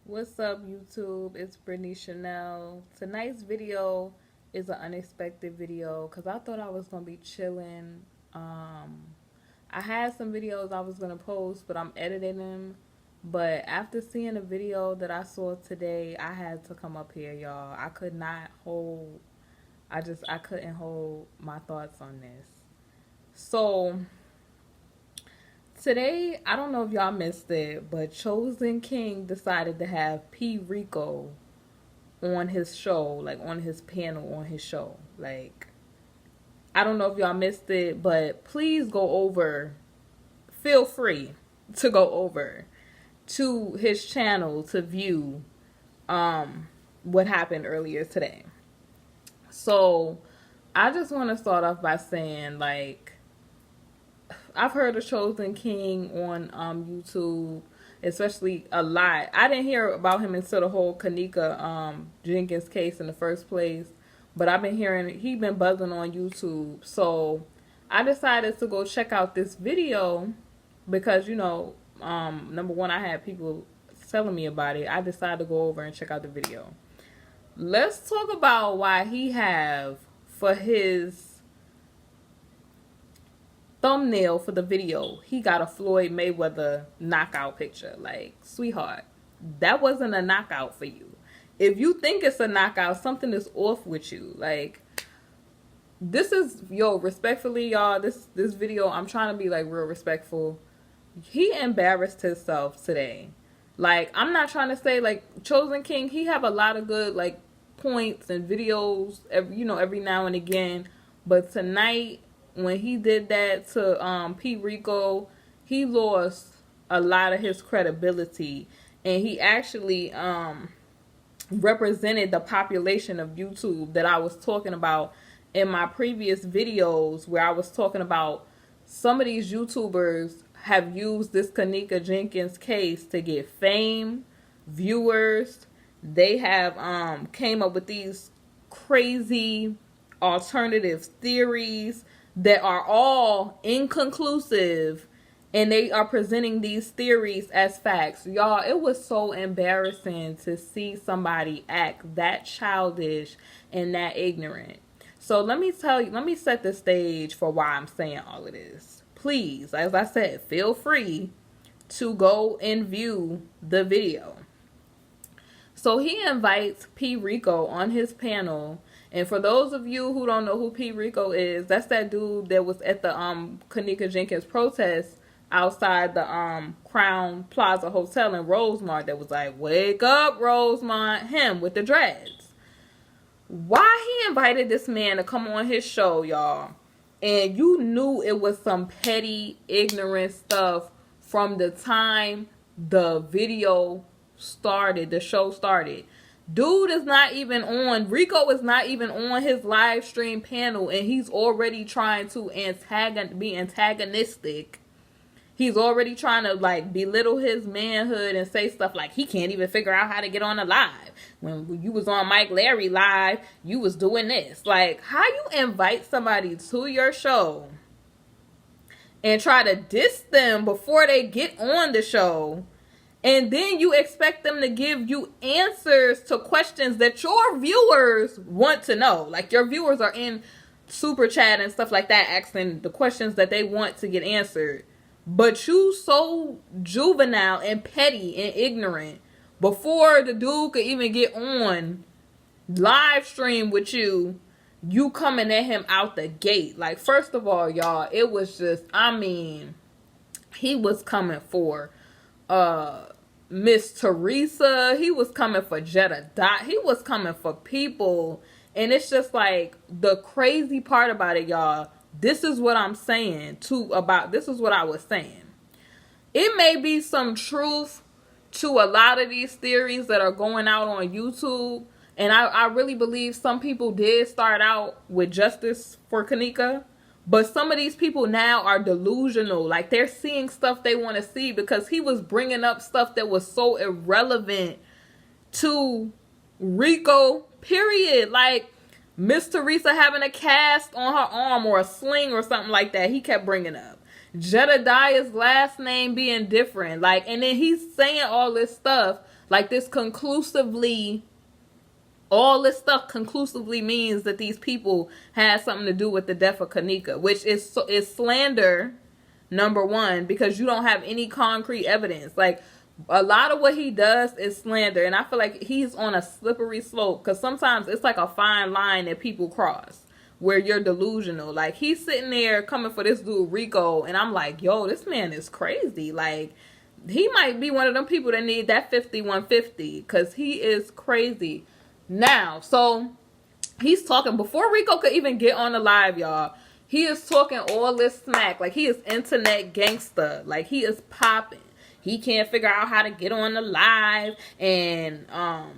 What's up, YouTube? It's Brittany Chanel. Tonight's video is an unexpected video because I thought I was gonna be chilling. I had some videos I was gonna post, but I'm editing them. But after seeing a video that I saw today, I had to come up here, y'all. I could not hold. I couldn't hold my thoughts on this. So today, I don't know if y'all missed it, but Chosen King decided to have Rico on his show, like on his panel on his show. Like, I don't know if y'all missed it, but please go over. Feel free to go over to his channel to view what happened earlier today. So, I just want to start off by saying, like, I've heard of Chosen King on YouTube, especially a lot. I didn't hear about him until the whole Kenneka Jenkins case in the first place, but I've been hearing he been buzzing on YouTube. So I decided to go check out this video because number one, I had people telling me about it. I decided to go over and check out the video. Let's talk about why he have for his thumbnail for the video, he got a Floyd Mayweather knockout picture. Like, sweetheart, that wasn't a knockout for you. If you think it's a knockout, something is off with you. Like, this is, respectfully, y'all, this video, I'm trying to be, like, real respectful. He embarrassed himself today. Like, I'm not trying to say, like, Chosen King, he have a lot of good, like, points and videos, every now and again. But tonight, when he did that to Rico, he lost a lot of his credibility, and he actually represented the population of YouTube that I was talking about in my previous videos, where I was talking about some of these YouTubers have used this Kenneka Jenkins case to get fame, viewers. They have came up with these crazy alternative theories that are all inconclusive, and they are presenting these theories as facts. Y'all, it was so embarrassing to see somebody act that childish and that ignorant. So let me set the stage for why I'm saying all of this. Please, as I said, feel free to go and view the video. So he invites Rico on his panel. And for those of you who don't know who Rico is, that's that dude that was at the Kenneka Jenkins protest outside the Crown Plaza Hotel in Rosemont that was like, wake up, Rosemont, him with the dreads. Why he invited this man to come on his show, y'all, and you knew it was some petty, ignorant stuff from the time the video started, the show started. Dude is not even on, Rico is not even on his live stream panel, and he's already trying to be antagonistic. He's already trying to, like, belittle his manhood and say stuff like he can't even figure out how to get on a live. When you was on Mike Larry live, you was doing this. Like, how you invite somebody to your show and try to diss them before they get on the show, and then you expect them to give you answers to questions that your viewers want to know. Like, your viewers are in super chat and stuff like that asking the questions that they want to get answered. But you so juvenile and petty and ignorant, before the dude could even get on live stream with you, you coming at him out the gate. Like, first of all, y'all, it was just, he was coming for Miss Teresa. He was coming for Jedediah. He was coming for people. And it's just like, the crazy part about it, y'all, this is what I'm saying this is what I was saying. It may be some truth to a lot of these theories that are going out on YouTube. And I really believe some people did start out with justice for Kenneka. But some of these people now are delusional. Like, they're seeing stuff they want to see because he was bringing up stuff that was so irrelevant to Rico, period. Like, Miss Teresa having a cast on her arm or a sling or something like that, he kept bringing up. Jedediah's last name being different. Like, and then he's saying all this stuff Like this conclusively, all this stuff conclusively means that these people had something to do with the death of Kenneka, which is slander, number one, because you don't have any concrete evidence. Like, a lot of what he does is slander, and I feel like he's on a slippery slope, because sometimes it's like a fine line that people cross where you're delusional. Like, he's sitting there coming for this dude Rico, and I'm like, yo, this man is crazy. Like, he might be one of them people that need that 5150, because he is crazy. Now, so he's talking before Rico could even get on the live, y'all. He is talking all this smack. Like, he is internet gangster. Like, he is popping. He can't figure out how to get on the live. And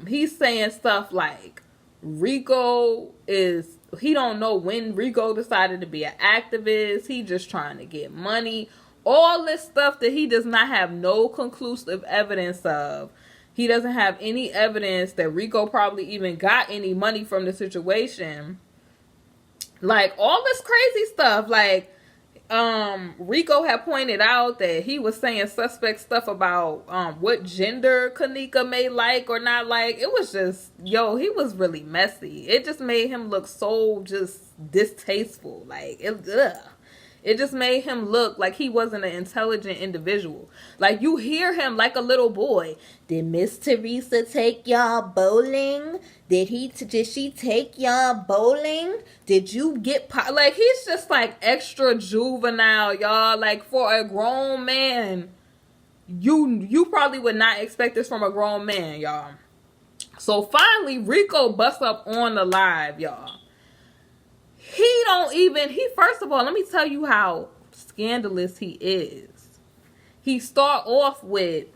he's saying stuff like Rico is, he don't know when Rico decided to be an activist. He just trying to get money. All this stuff that he does not have no conclusive evidence of. He doesn't have any evidence that Rico probably even got any money from the situation. Like, all this crazy stuff. Like, Rico had pointed out that he was saying suspect stuff about what gender Kenneka may like or not like. It was just, yo, he was really messy. It just made him look so just distasteful. Like, it just made him look like he wasn't an intelligent individual. Like, you hear him like a little boy. Did Miss Teresa take y'all bowling? Did she take y'all bowling? Did you get like, he's just like extra juvenile, y'all. Like, for a grown man, you probably would not expect this from a grown man, y'all. So finally, Rico busts up on the live, y'all. First of all, let me tell you how scandalous he is. He start off with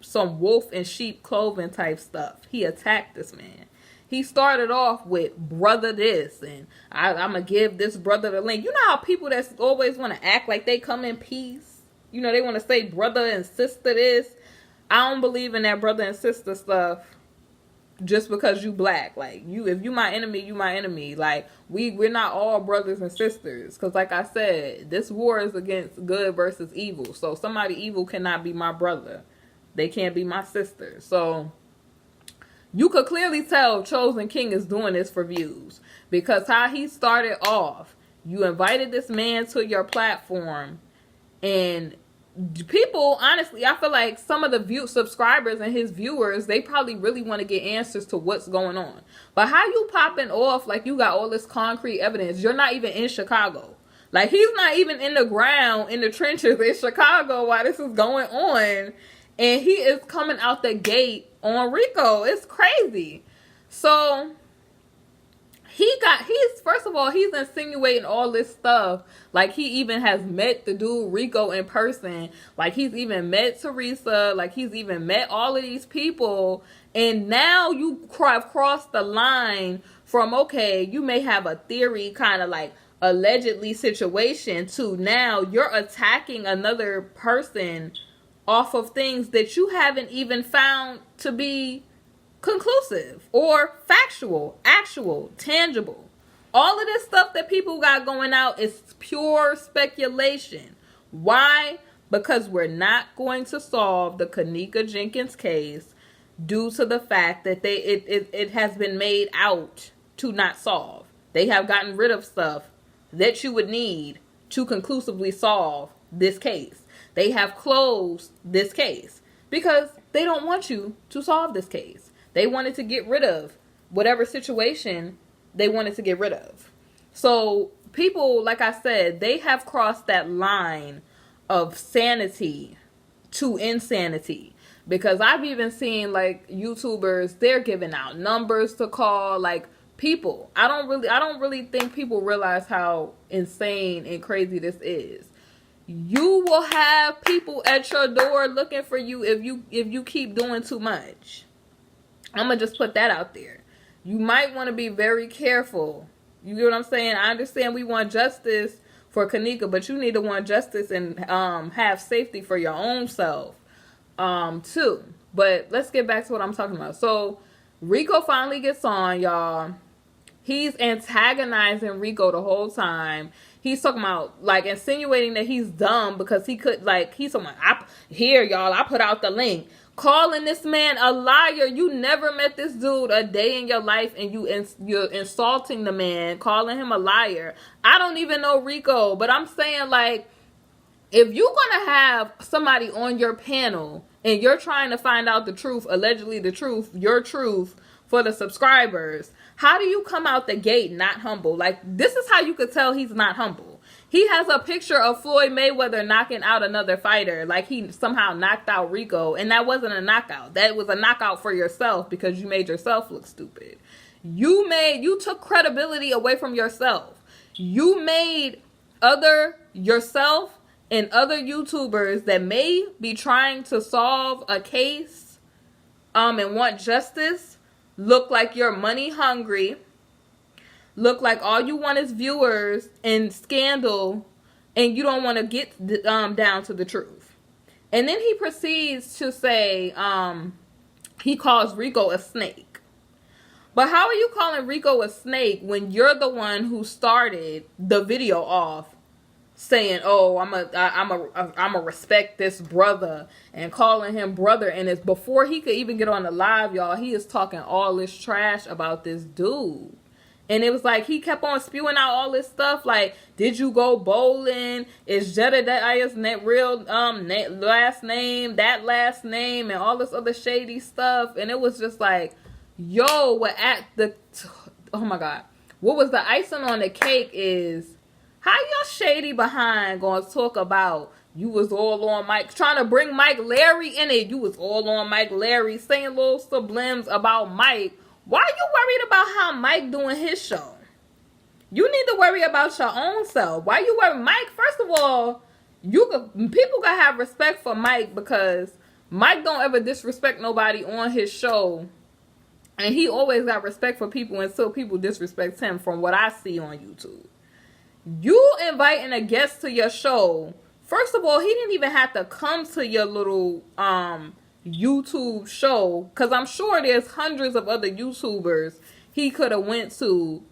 some wolf in sheep clothing type stuff. He attacked this man. He started off with brother this, and I'm going to give this brother the link. You know how people that always want to act like they come in peace? You know, they want to say brother and sister this. I don't believe in that brother and sister stuff. Just because you black, like, if you my enemy, you my enemy. Like, we're not all brothers and sisters, because like I said, this war is against good versus evil. So somebody evil cannot be my brother, they can't be my sister. So you could clearly tell Chosen King is doing this for views, because how he started off, you invited this man to your platform, and people, honestly, I feel like some of the subscribers and his viewers, they probably really want to get answers to what's going on. But how you popping off like you got all this concrete evidence? You're not even in Chicago. Like, he's not even in the ground, in the trenches in Chicago while this is going on. And he is coming out the gate on Rico. It's crazy. So first of all, he's insinuating all this stuff. Like, he even has met the dude Rico in person. Like, he's even met Teresa. Like, he's even met all of these people. And now you have crossed the line from, okay, you may have a theory kind of like allegedly situation, to now you're attacking another person off of things that you haven't even found to be conclusive or factual, actual, tangible. All of this stuff that people got going out is pure speculation. Why? Because we're not going to solve the Kenneka Jenkins case due to the fact that it has been made out to not solve. They have gotten rid of stuff that you would need to conclusively solve this case. They have closed this case because they don't want you to solve this case. They wanted to get rid of whatever situation they wanted to get rid of. So people, like I said, they have crossed that line of sanity to insanity. Because I've even seen, like, YouTubers, they're giving out numbers to call, like, people. I don't really think people realize how insane and crazy this is. You will have people at your door looking for you if you keep doing too much. I'm going to just put that out there. You might want to be very careful. You get what I'm saying? I understand we want justice for Kenneka, but you need to want justice and have safety for your own self too. But let's get back to what I'm talking about. So Rico finally gets on, y'all. He's antagonizing Rico the whole time. He's talking about, like, insinuating that he's dumb because he could, like, he's talking about, here, y'all, I put out the link. calling this man a liar. You never met this dude a day in your life, and you're insulting the man, calling him a liar. I don't even know Rico, but I'm saying, like, if you're gonna have somebody on your panel and you're trying to find out the truth, allegedly the truth, your truth for the subscribers, how do you come out the gate not humble? Like, this is how you could tell he's not humble. He has a picture of Floyd Mayweather knocking out another fighter, like he somehow knocked out Rico, and that wasn't a knockout. That was a knockout for yourself because you made yourself look stupid. You took credibility away from yourself. You made yourself and other YouTubers that may be trying to solve a case and want justice look like you're money hungry, look like all you want is viewers and scandal, and you don't want to get down to the truth. And then he proceeds to say he calls Rico a snake. But how are you calling Rico a snake when you're the one who started the video off saying, oh, I'm a respect this brother, and calling him brother, and it's before he could even get on the live, y'all, he is talking all this trash about this dude. And it was like he kept on spewing out all this stuff like, did you go bowling? Is Jedediah's real last name, that last name, and all this other shady stuff. And it was just like, yo, oh my God. What was the icing on the cake is, how y'all shady behind gonna talk about you was all on Mike, trying to bring Mike Larry in it. You was all on Mike Larry, saying little sublims about Mike. Why are you worried about how Mike doing his show? You need to worry about your own self. Why you worry? Mike, first of all, people gotta have respect for Mike, because Mike don't ever disrespect nobody on his show. And he always got respect for people until people disrespect him, from what I see on YouTube. You inviting a guest to your show. First of all, he didn't even have to come to your little YouTube show, because I'm sure there's hundreds of other YouTubers he could have went to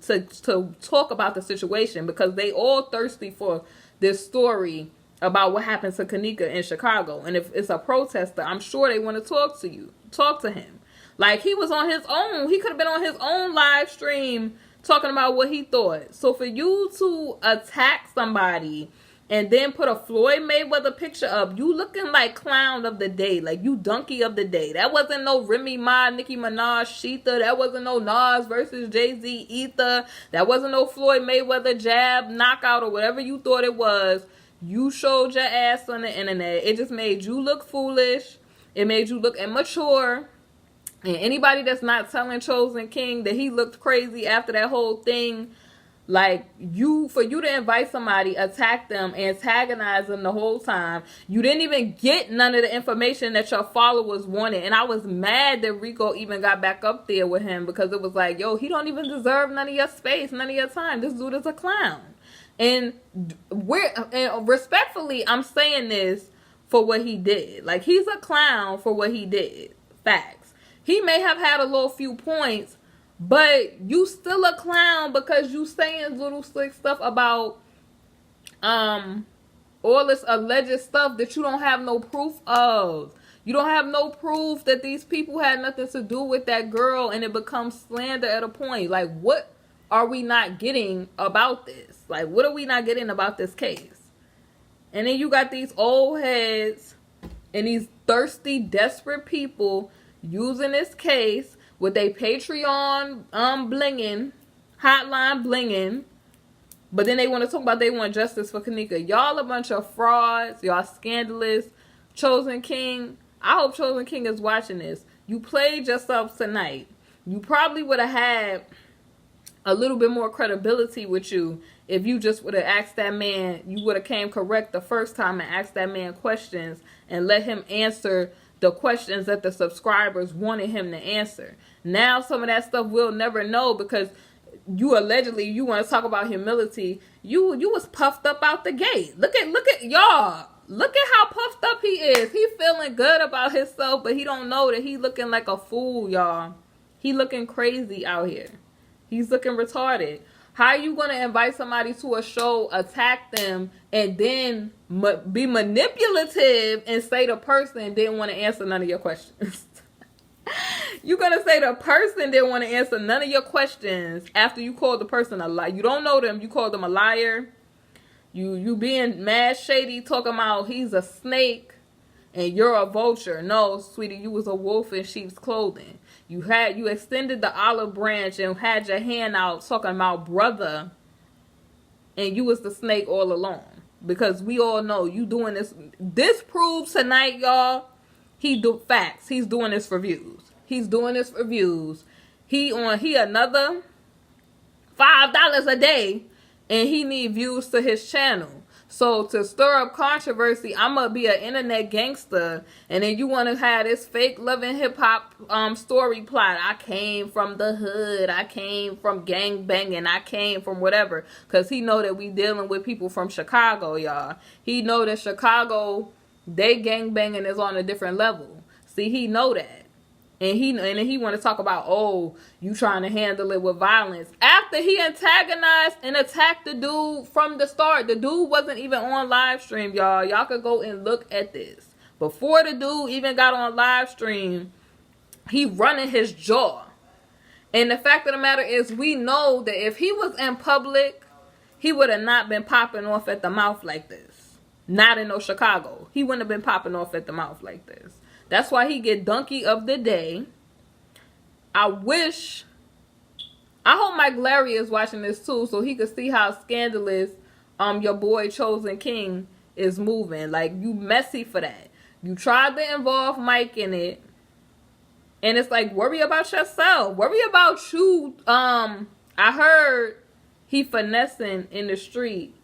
talk about the situation, because they all thirsty for this story about what happened to Kenneka in Chicago. And if it's a protester, I'm sure they want to talk to him. Like, he was on his own. He could have been on his own live stream talking about what he thought. So for you to attack somebody and then put a Floyd Mayweather picture up, you looking like clown of the day, like you donkey of the day. That wasn't no Remy Ma, Nicki Minaj, Sheetha. That wasn't no Nas versus Jay-Z, Ether. That wasn't no Floyd Mayweather jab, knockout, or whatever you thought it was. You showed your ass on the internet. It just made you look foolish. It made you look immature. And anybody that's not telling Chosen King that he looked crazy after that whole thing, like, for you to invite somebody, attack them, antagonize them the whole time, you didn't even get none of the information that your followers wanted. And I was mad that Rico even got back up there with him, because it was like, yo, he don't even deserve none of your space, none of your time. This dude is a clown. And respectfully, I'm saying this for what he did. Like, he's a clown for what he did. Facts. He may have had a little few points, but you still a clown, because you saying little slick stuff about all this alleged stuff that you don't have no proof of. You don't have no proof that these people had nothing to do with that girl, and it becomes slander at a point. Like, what are we not getting about this? Like, what are we not getting about this case? And then you got these old heads and these thirsty, desperate people using this case with a Patreon blinging, hotline blinging, but then they want to talk about they want justice for Kenneka. Y'all a bunch of frauds. Y'all scandalous. Chosen King, I hope Chosen King is watching this. You played yourself tonight. You probably would have had a little bit more credibility with you if you just would have asked that man, you would have came correct the first time and asked that man questions and let him answer the questions that the subscribers wanted him to answer. Now some of that stuff we'll never know, because you want to talk about humility. You was puffed up out the gate. Look at y'all. Look at how puffed up he is. He feeling good about himself, but he don't know that he looking like a fool, y'all. He looking crazy out here. He's looking retarded. How are you going to invite somebody to a show, attack them, and then be manipulative and say the person didn't want to answer none of your questions? You're going to say the person didn't want to answer none of your questions after you called the person a liar. You don't know them. You called them a liar. You being mad shady, talking about he's a snake and you're a vulture. No, sweetie, you was a wolf in sheep's clothing. You extended the olive branch and had your hand out talking about brother, and you was the snake all along. Because we all know you doing this. This proves tonight, y'all, facts. He's doing this for views. He's doing this for views. He another $5 a day, and he need views to his channel. So to stir up controversy, I'm going to be an internet gangster. And then you want to have this fake love and hip hop story plot. I came from the hood. I came from gang banging. I came from whatever. Because he know that we dealing with people from Chicago, y'all. He know that Chicago, they gang banging is on a different level. See, he know that. And he want to talk about, oh, you trying to handle it with violence. After he antagonized and attacked the dude from the start. The dude wasn't even on live stream, y'all. Y'all could go and look at this. Before the dude even got on live stream, he running his jaw. And the fact of the matter is, we know that if he was in public, he would have not been popping off at the mouth like this. Not in no Chicago. He wouldn't have been popping off at the mouth like this. That's why he get donkey of the day. I hope Mike Larry is watching this too, so he could see how scandalous your boy Chosen King is moving. Like, you messy for that. You tried to involve Mike in it, and it's like, worry about yourself. Worry about you. I heard he finessing in the street,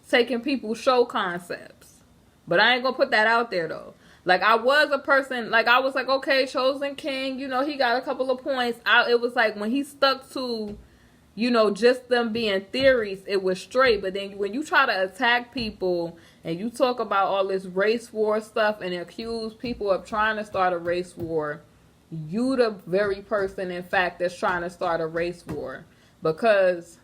taking people's show concepts, but I ain't gonna put that out there though. Like, I was a person, like, I was like, okay, Chosen King, you know, he got a couple of points. It was like, when he stuck to, you know, just them being theories, it was straight. But then when you try to attack people and you talk about all this race war stuff and accuse people of trying to start a race war, you the very person, in fact, that's trying to start a race war. Because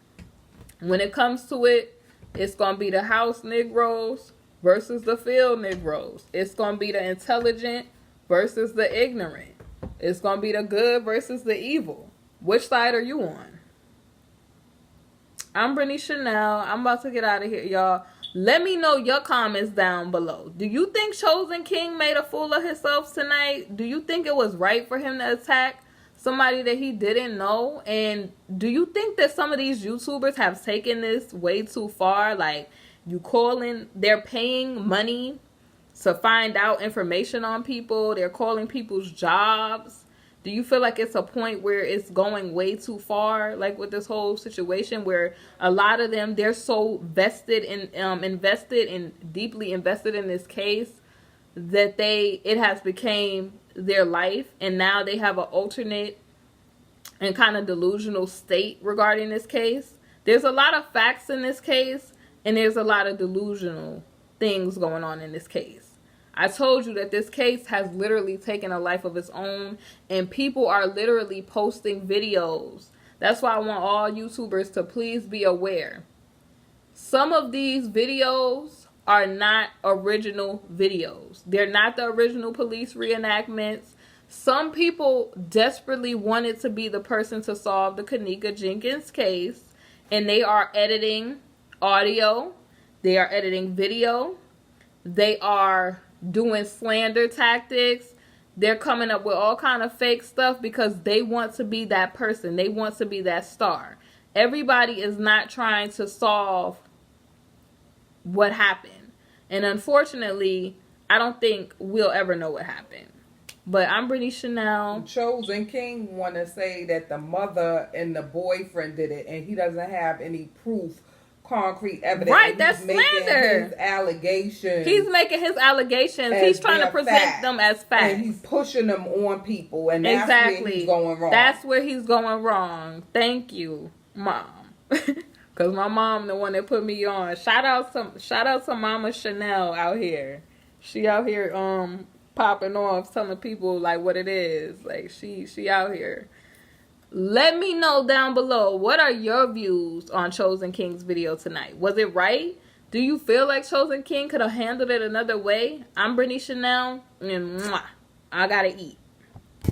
when it comes to it, it's going to be the house Negroes versus the field Negroes. It's going to be the intelligent versus the ignorant. It's going to be the good versus the evil. Which side are you on? I'm Brittany Chanel. I'm about to get out of here, y'all. Let me know your comments down below. Do you think Chosen King made a fool of himself tonight? Do you think it was right for him to attack somebody that he didn't know? And do you think that some of these YouTubers have taken this way too far? Like, they're paying money to find out information on people. They're calling people's jobs. Do you feel like it's a point where it's going way too far? Like with this whole situation where a lot of them, they're so deeply invested in this case that it has become their life. And now they have an alternate and kind of delusional state regarding this case. There's a lot of facts in this case. And there's a lot of delusional things going on in this case. I told you that this case has literally taken a life of its own. And people are literally posting videos. That's why I want all YouTubers to please be aware. Some of these videos are not original videos. They're not the original police reenactments. Some people desperately wanted to be the person to solve the Kenneka Jenkins case. And they are editing audio, they are editing video, they are doing slander tactics, they're coming up with all kind of fake stuff because they want to be that person, they want to be that star. Everybody is not trying to solve what happened, and unfortunately I don't think we'll ever know what happened. But I'm Brittany Chanel. Chosen King want to say that the mother and the boyfriend did it, and he doesn't have any proof, concrete evidence. Right, that's slander. He's making his allegations. He's trying to present them as facts. And he's pushing them on people, and that's where he's going wrong. That's where he's going wrong. Thank you, Mom. Because my mom the one that put me on. Shout out to Mama Chanel out here. She out here popping off, telling people like what it is. Like she out here. Let me know down below, what are your views on Chosen King's video tonight? Was it right? Do you feel like Chosen King could have handled it another way? I'm Brittany Chanel, and I gotta eat.